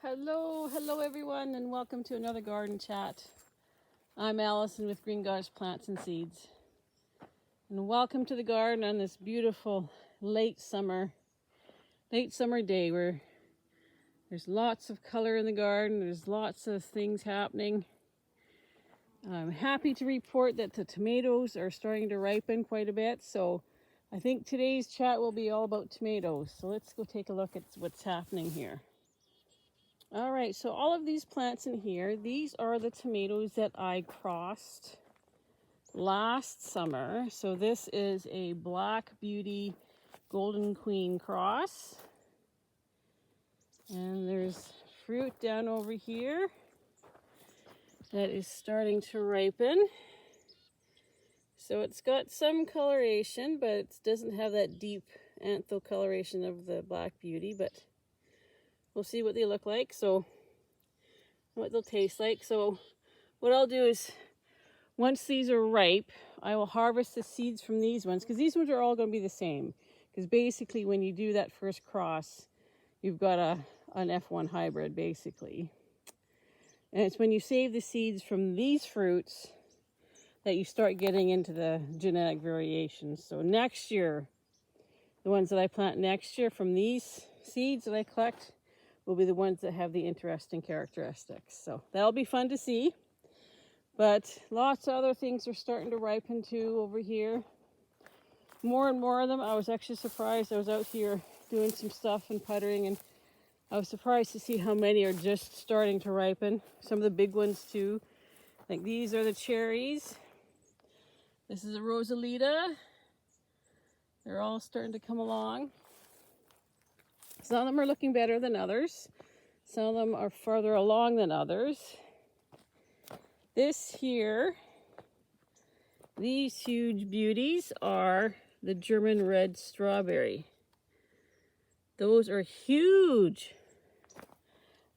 Hello everyone, and welcome to another garden chat. I'm Allison with Green Goddess Plants and Seeds. And welcome to the garden on this beautiful late summer day where there's lots of color in the garden, there's lots of things happening. I'm happy to report that the tomatoes are starting to ripen quite a bit, so I think today's chat will be all about tomatoes. So let's go take a look at what's happening here. All right, so all of these plants in here, these are the tomatoes that I crossed last summer. So this is a Black Beauty Golden Queen cross. And there's fruit down over here that is starting to ripen. So it's got some coloration, but it doesn't have that deep antho coloration of the Black Beauty, but we'll see what they look like, so what they'll taste like. So what I'll do is, once these are ripe, I will harvest the seeds from these ones, because these ones are all going to be the same. Because basically when you do that first cross, you've got an F1 hybrid, basically. And it's when you save the seeds from these fruits that you start getting into the genetic variations. So next year, the ones that I plant next year from these seeds that I collect will be the ones that have the interesting characteristics. So that'll be fun to see. But lots of other things are starting to ripen too over here. More and more of them. I was actually surprised. I was out here doing some stuff and puttering, and I was surprised to see how many are just starting to ripen. Some of the big ones too. Like these are the cherries. This is a Rosalita. They're all starting to come along. Some of them are looking better than others. Some of them are farther along than others. This here, these huge beauties are the German red strawberry. Those are huge.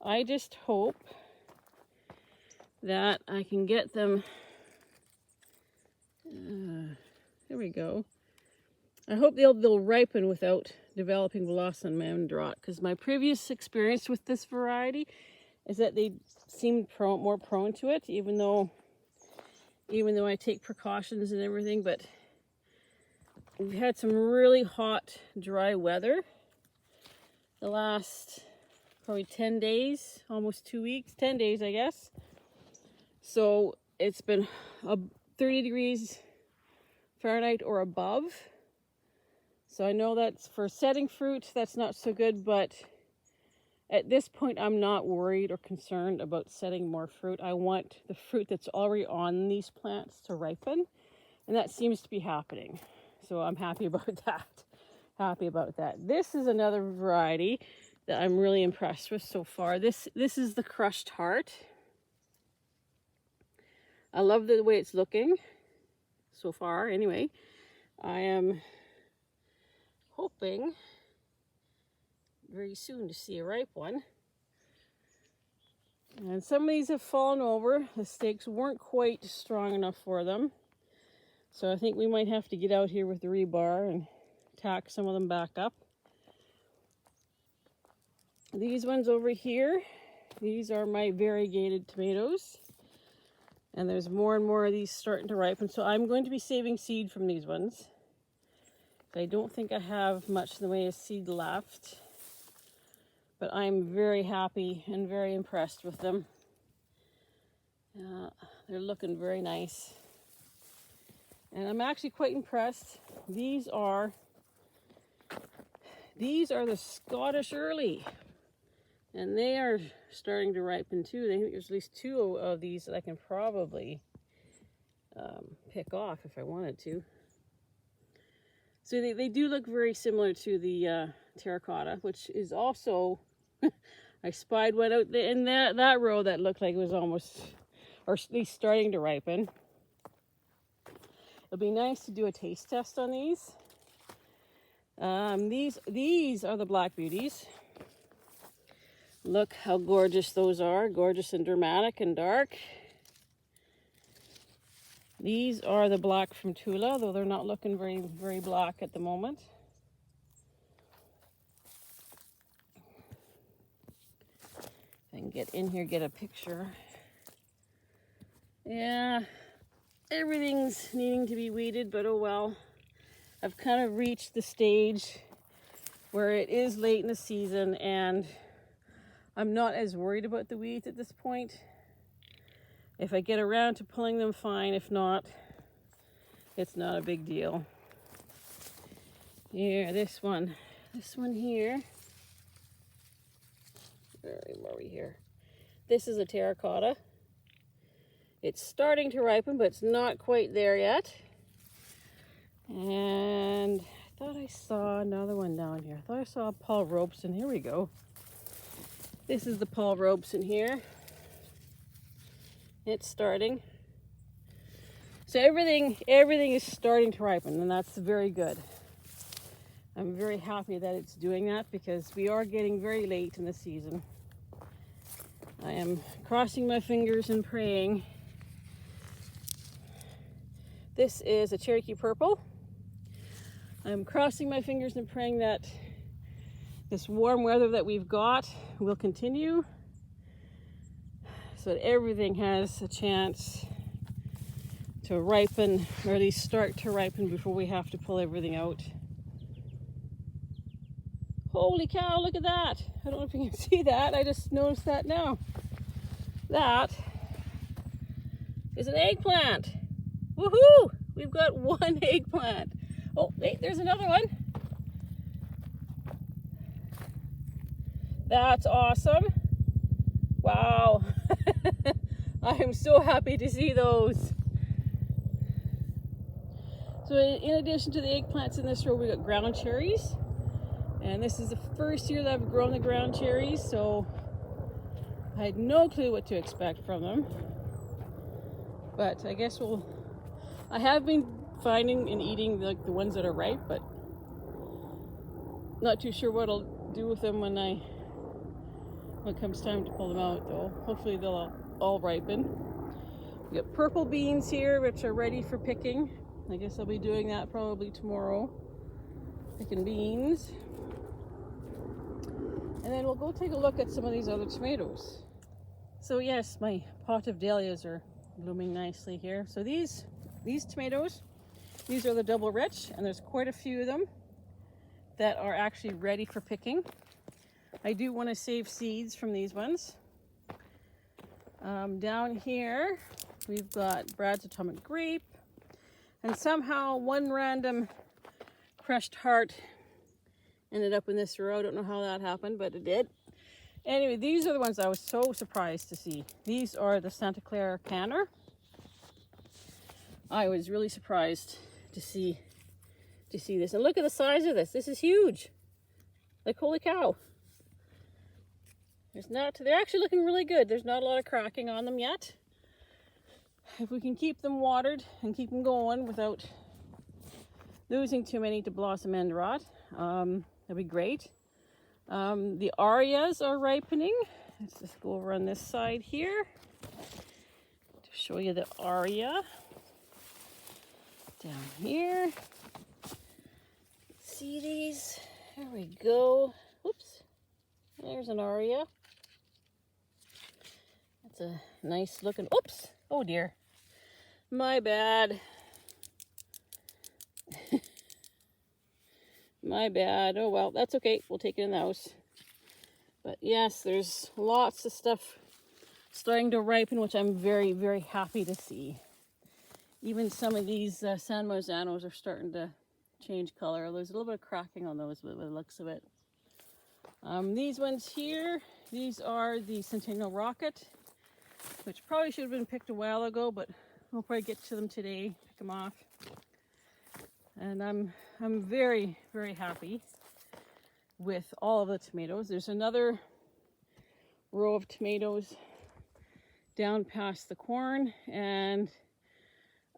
I just hope that I can get them. There we go. I hope they'll ripen without developing blossom end rot, because my previous experience with this variety is that they seem more prone to it, even though I take precautions and everything. But we've had some really hot, dry weather the last probably 10 days, almost 2 weeks, 10 days, I guess. So it's been 30 degrees Fahrenheit or above. So I know that's for setting fruit, that's not so good, but at this point I'm not worried or concerned about setting more fruit. I want the fruit that's already on these plants to ripen, and that seems to be happening. So I'm happy about that. This is another variety that I'm really impressed with so far. This is the Crushed Heart. I love the way it's looking so far. Anyway, I am hoping very soon to see a ripe one. And some of these have fallen over. The stakes weren't quite strong enough for them. So I think we might have to get out here with the rebar and tack some of them back up. These ones over here, these are my variegated tomatoes. And there's more and more of these starting to ripen. So I'm going to be saving seed from these ones. I don't think I have much in the way of seed left, but I'm very happy and very impressed with them. They're looking very nice. And I'm actually quite impressed. These are the Scottish Early, and they are starting to ripen too. I think there's at least 2 of these that I can probably pick off if I wanted to. So they do look very similar to the terracotta, which is also, I spied one out there in that row that looked like it was almost, or at least starting to ripen. It'll be nice to do a taste test on these. These are the Black Beauties. Look how gorgeous those are, gorgeous and dramatic and dark. These are the black from Tula, though they're not looking very, very black at the moment. get in here, get a picture. Yeah, everything's needing to be weeded, but oh well. I've kind of reached the stage where it is late in the season and I'm not as worried about the weeds at this point. If I get around to pulling them, fine. If not, it's not a big deal. Here, this one here. Where are we here? This is a terracotta. It's starting to ripen, but it's not quite there yet. And I thought I saw another one down here. I thought I saw Paul Robeson. Here we go. This is the Paul Robeson here. It's starting. So everything is starting to ripen, and that's very good. I'm very happy that it's doing that because we are getting very late in the season. I am crossing my fingers and praying. This is a Cherokee Purple. I'm crossing my fingers and praying that this warm weather that we've got will continue so that everything has a chance to ripen, or at least start to ripen before we have to pull everything out. Holy cow, look at that. I don't know if you can see that. I just noticed that now. That is an eggplant. Woohoo! We've got one eggplant. Oh, wait, there's another one. That's awesome. Wow. I am so happy to see those. So in addition to the eggplants in this row, we got ground cherries. And this is the first year that I've grown the ground cherries, so I had no clue what to expect from them. But I guess I have been finding and eating the ones that are ripe, but not too sure what I'll do with them when it comes time to pull them out, though. Hopefully they'll all ripen. We got purple beans here, which are ready for picking. I guess I'll be doing that probably tomorrow, picking beans. And then we'll go take a look at some of these other tomatoes. So yes, my pot of dahlias are blooming nicely here. So these tomatoes, these are the double rich, and there's quite a few of them that are actually ready for picking. I do want to save seeds from these ones. Down here, we've got Brad's Atomic Grape, and somehow one random crushed heart ended up in this row. I don't know how that happened, but it did. Anyway, these are the ones I was so surprised to see. These are the Santa Clara Canner. I was really surprised to see this. And look at the size of this. This is huge. Like, holy cow. They're actually looking really good. There's not a lot of cracking on them yet. If we can keep them watered and keep them going without losing too many to blossom end rot, that'd be great. The Arias are ripening. Let's just go over on this side here to show you the Aria. Down here. See these? There we go. Oops. There's an Aria. That's a nice looking. Oops. Oh dear. My bad. My bad. Oh well, that's okay. We'll take it in the house. But yes, there's lots of stuff starting to ripen, which I'm very, very happy to see. Even some of these San Marzanos are starting to change color. There's a little bit of cracking on those with the looks of it. These ones here, these are the Centennial Rocket, which probably should have been picked a while ago, but we'll probably get to them today, pick them off. And I'm very, very happy with all of the tomatoes. There's another row of tomatoes down past the corn, and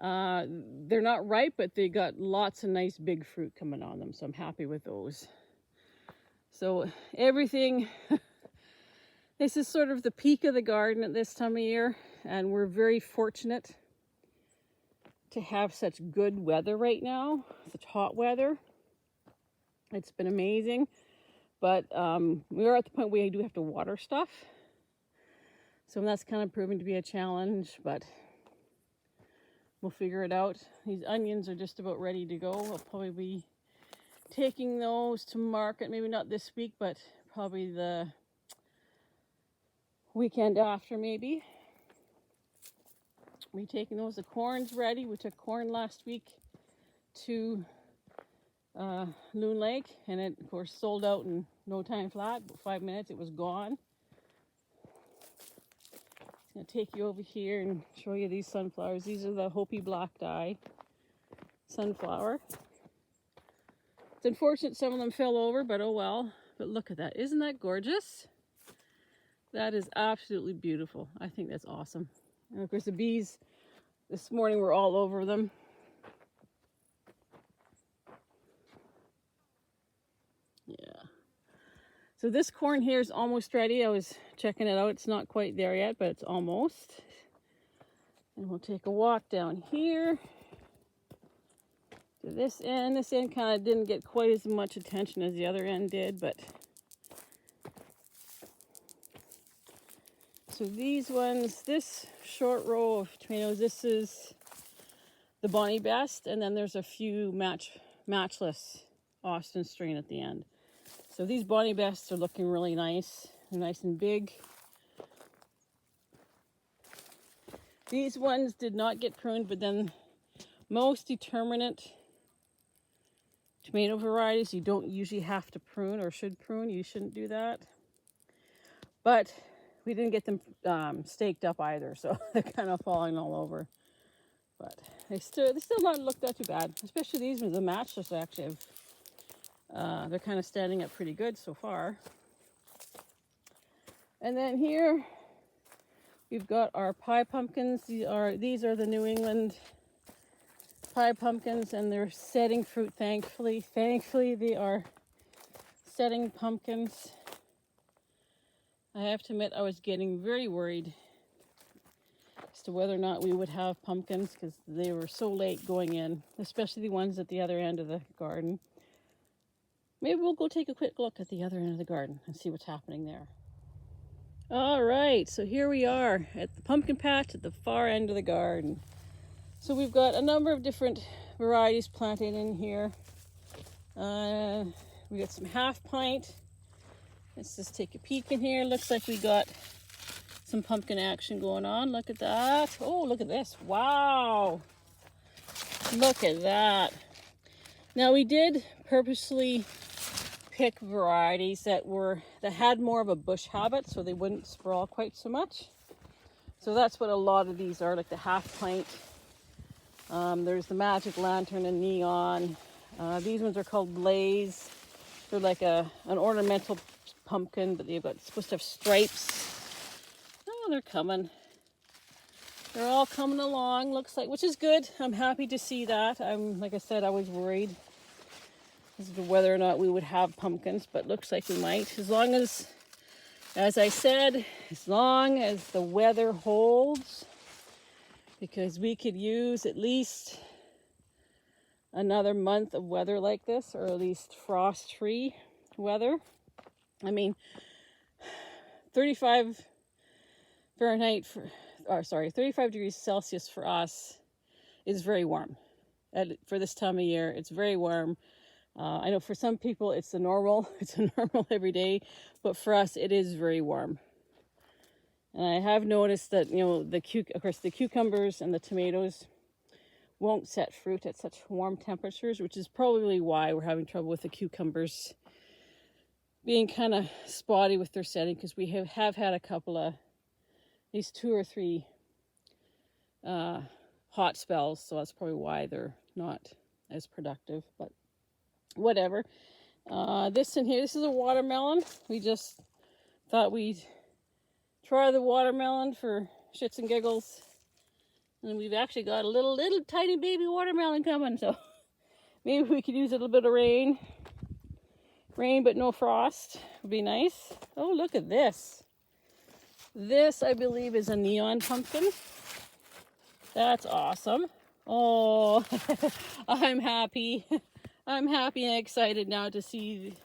they're not ripe, but they got lots of nice big fruit coming on them, so I'm happy with those. So everything, this is sort of the peak of the garden at this time of year, and we're very fortunate to have such good weather right now, such hot weather. It's been amazing, but we are at the point where we do have to water stuff. So that's kind of proving to be a challenge, but we'll figure it out. These onions are just about ready to go. I'll probably be taking those to market, maybe not this week, but probably the weekend after maybe. We're taking those. The corn's ready. We took corn last week to Loon Lake, and it of course sold out in no time flat. About 5 minutes it was gone. I'm going to take you over here and show you these sunflowers. These are the Hopi Black Dye sunflower. It's unfortunate some of them fell over, but oh well. But look at that. Isn't that gorgeous? That is absolutely beautiful. I think that's awesome. And of course the bees this morning were all over them. Yeah. So this corn here is almost ready. I was checking it out. It's not quite there yet, but it's almost. And we'll take a walk down here to this end. This end kind of didn't get quite as much attention as the other end did, but so these ones, this short row of tomatoes, this is the Bonnie Best, and then there's a few matchless Austin strain at the end. So these Bonnie Bests are looking really nice. They're nice and big. These ones did not get pruned, but then most determinate tomato varieties you don't usually have to prune or should prune. You shouldn't do that. But we didn't get them staked up either, so they're kind of falling all over. But they still not look that too bad. Especially these ones, the matchless actually have. They're kind of standing up pretty good so far. And then here we've got our pie pumpkins. These are the New England pie pumpkins, and they're setting fruit, thankfully. Thankfully they are setting pumpkins. I have to admit I was getting very worried as to whether or not we would have pumpkins because they were so late going in, especially the ones at the other end of the garden. Maybe we'll go take a quick look at the other end of the garden and see what's happening there. All right, so here we are at the pumpkin patch at the far end of the garden. So we've got a number of different varieties planted in here. We got some half pint. Let's just take a peek in here. Looks like we got some pumpkin action going on. Look at that. Oh, look at this. Wow. Look at that. Now we did purposely pick varieties that had more of a bush habit so they wouldn't sprawl quite so much. So that's what a lot of these are, like the half pint. There's the Magic Lantern and Neon. These ones are called Blaze. They're like an ornamental pumpkin, but they've got supposed to have stripes. Oh, they're coming. They're all coming along, looks like, which is good. I'm happy to see that. Like I said, I was worried as to whether or not we would have pumpkins, but looks like we might. As long as I said, as long as the weather holds, because we could use at least another month of weather like this, or at least frost-free weather. I mean, 35 degrees Celsius for us is very warm. For this time of year, it's very warm. I know for some people it's a normal every day, but for us it is very warm. And I have noticed that, of course the cucumbers and the tomatoes won't set fruit at such warm temperatures, which is probably why we're having trouble with the cucumbers being kind of spotty with their setting, because we have had a couple of, at least 2 or 3 hot spells, so that's probably why they're not as productive, but whatever. This in here, this is a watermelon. We just thought we'd try the watermelon for shits and giggles. And we've actually got a little tiny baby watermelon coming, so maybe we could use a little bit of rain. Rain but no frost would be nice. Oh, look at this. This, I believe, is a neon pumpkin. That's awesome. Oh, I'm happy. I'm happy and excited now to see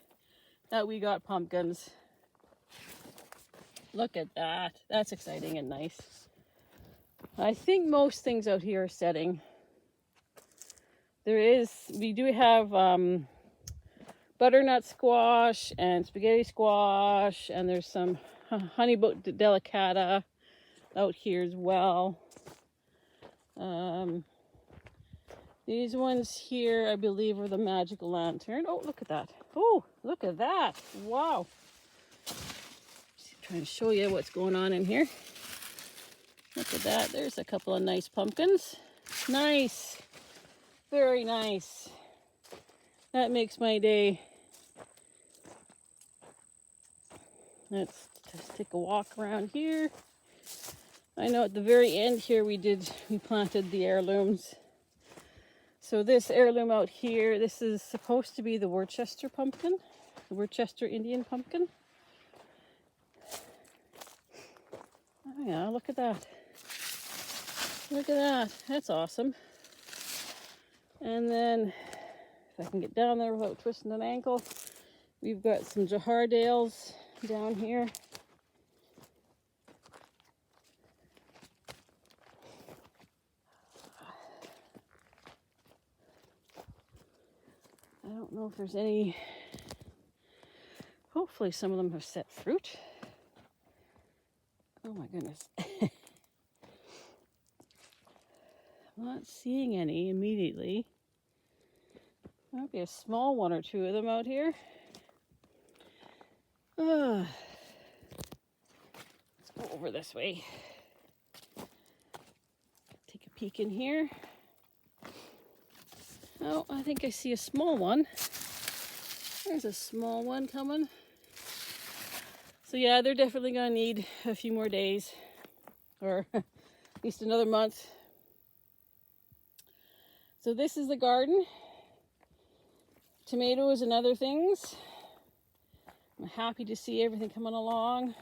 that we got pumpkins. Look at that. That's exciting and nice. I think most things out here are setting. We do have butternut squash and spaghetti squash, and there's some honeyboat delicata out here as well. These ones here, I believe, are the magical lantern. Oh, look at that. Oh, look at that. Wow. Just trying to show you what's going on in here. Look at that. There's a couple of nice pumpkins. Nice. Very nice. That makes my day. Let's just take a walk around here. I know at the very end here we planted the heirlooms. So this heirloom out here, this is supposed to be the Worcester pumpkin, the Worcester Indian pumpkin. Oh yeah, look at that. Look at that. That's awesome. And then, if I can get down there without twisting an ankle, we've got some jahardales down here. I don't know if there's any. Hopefully some of them have set fruit. Oh my goodness. I'm not seeing any immediately. Might be a small one or two of them out here. Let's go over this way. Take a peek in here. Oh, I think I see a small one. There's a small one coming. So yeah, they're definitely going to need a few more days, or at least another month. So this is the garden. Tomatoes and other things. I'm happy to see everything coming along.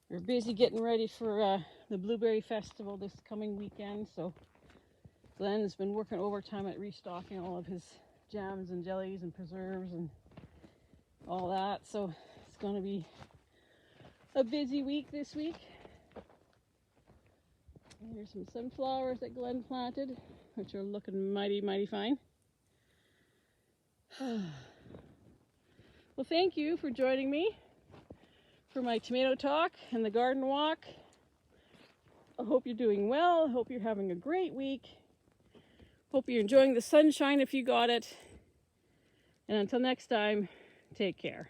We're busy getting ready for the Blueberry Festival this coming weekend, so Glenn's been working overtime at restocking all of his jams and jellies and preserves and all that. So it's going to be a busy week this week. Here's some sunflowers that Glenn planted, which are looking mighty, mighty fine. Well, thank you for joining me for my tomato talk and the garden walk. I hope you're doing well. I hope you're having a great week. Hope you're enjoying the sunshine if you got it. And until next time, take care.